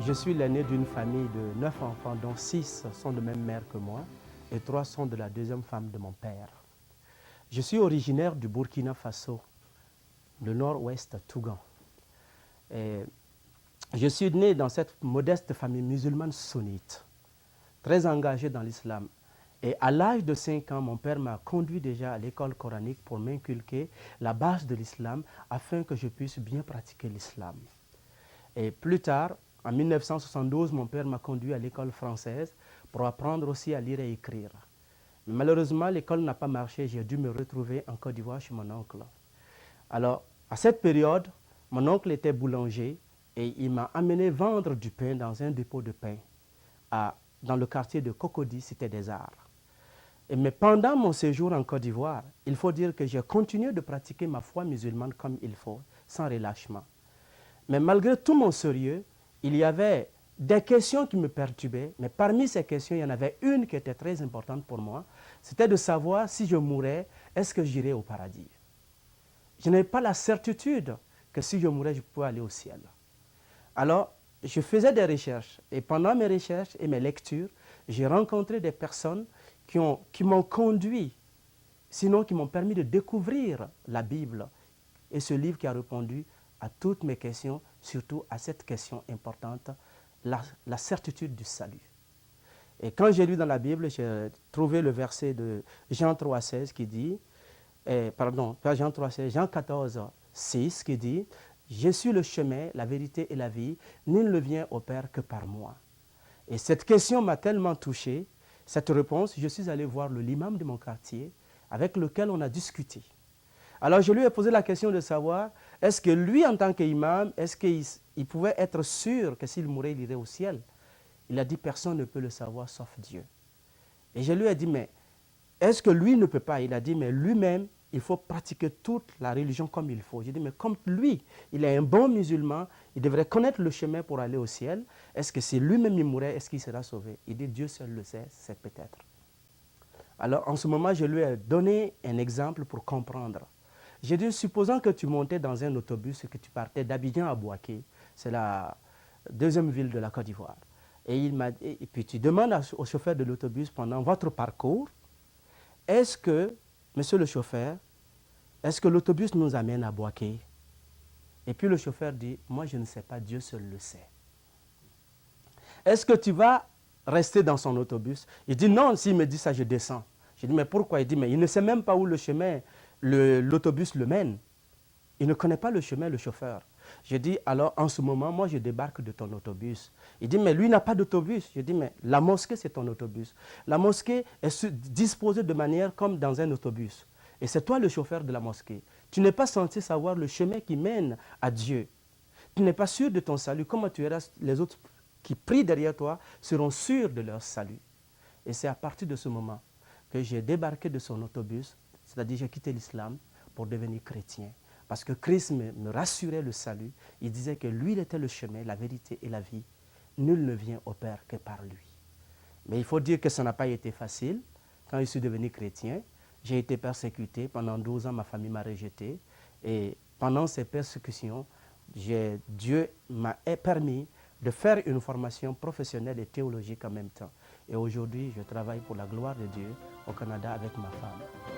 Je suis l'aîné d'une famille de 9 enfants, dont 6 sont de même mère que moi et 3 sont de la deuxième femme de mon père. Je suis originaire du Burkina Faso, le nord-ouest Tougan. Et je suis né dans cette modeste famille musulmane sunnite, très engagée dans l'islam. Et à l'âge de 5 ans, mon père m'a conduit déjà à l'école coranique pour m'inculquer la base de l'islam afin que je puisse bien pratiquer l'islam. Et plus tard, en 1972, mon père m'a conduit à l'école française pour apprendre aussi à lire et écrire. Mais malheureusement, l'école n'a pas marché, j'ai dû me retrouver en Côte d'Ivoire chez mon oncle. Alors, à cette période, mon oncle était boulanger et il m'a amené vendre du pain dans un dépôt de pain dans le quartier de Cocody, Cité des Arts. Mais pendant mon séjour en Côte d'Ivoire, il faut dire que j'ai continué de pratiquer ma foi musulmane comme il faut, sans relâchement. Mais malgré tout mon sérieux, il y avait des questions qui me perturbaient, mais parmi ces questions, il y en avait une qui était très importante pour moi, c'était de savoir si je mourais, est-ce que j'irais au paradis? Je n'avais pas la certitude que si je mourais, je pouvais aller au ciel. Alors, je faisais des recherches, et pendant mes recherches et mes lectures, j'ai rencontré des personnes qui m'ont conduit, sinon qui m'ont permis de découvrir la Bible et ce livre qui a répondu à toutes mes questions, surtout à cette question importante, la certitude du salut. Et quand j'ai lu dans la Bible, j'ai trouvé le verset de Jean 3,16 qui dit, pardon, pas Jean 3,16, Jean 14,6 qui dit, « Je suis le chemin, la vérité et la vie, nul ne vient au Père que par moi. » Et cette question m'a tellement touché, cette réponse, je suis allé voir l'imam de mon quartier avec lequel on a discuté. Alors je lui ai posé la question de savoir, est-ce que lui en tant qu'imam, est-ce qu'il pouvait être sûr que s'il mourait, il irait au ciel? Il a dit, personne ne peut le savoir sauf Dieu. Et je lui ai dit, mais est-ce que lui ne peut pas? Il a dit, mais lui-même, il faut pratiquer toute la religion comme il faut. J'ai dit, mais comme lui, il est un bon musulman, il devrait connaître le chemin pour aller au ciel. Est-ce que si lui-même il mourait, est-ce qu'il sera sauvé? Il dit, Dieu seul le sait, c'est peut-être. Alors en ce moment, je lui ai donné un exemple pour comprendre. J'ai dit, supposons que tu montais dans un autobus et que tu partais d'Abidjan à Bouaké, c'est la deuxième ville de la Côte d'Ivoire. Et puis tu demandes au chauffeur de l'autobus pendant votre parcours, est-ce que, monsieur le chauffeur, est-ce que l'autobus nous amène à Bouaké? Et puis le chauffeur dit, moi je ne sais pas, Dieu seul le sait. Est-ce que tu vas rester dans son autobus? Il dit, non, s'il me dit ça, je descends. Je dis, mais pourquoi? Il dit, mais il ne sait même pas où le chemin, l'autobus le mène. Il ne connaît pas le chemin, le chauffeur. Je dis, alors en ce moment, moi je débarque de ton autobus. Il dit, mais lui n'a pas d'autobus. Je dis, mais la mosquée c'est ton autobus. La mosquée est disposée de manière comme dans un autobus. Et c'est toi le chauffeur de la mosquée. Tu n'es pas censé savoir le chemin qui mène à Dieu. Tu n'es pas sûr de ton salut. Comment tu iras, les autres qui prient derrière toi seront sûrs de leur salut. Et c'est à partir de ce moment que j'ai débarqué de son autobus, c'est-à-dire j'ai quitté l'islam pour devenir chrétien. Parce que Christ me rassurait le salut. Il disait que lui, il était le chemin, la vérité et la vie. Nul ne vient au Père que par lui. Mais il faut dire que ça n'a pas été facile. Quand je suis devenu chrétien, j'ai été persécuté. Pendant 12 ans, ma famille m'a rejeté. Et pendant ces persécutions, Dieu m'a permis de faire une formation professionnelle et théologique en même temps. Et aujourd'hui, je travaille pour la gloire de Dieu au Canada avec ma femme.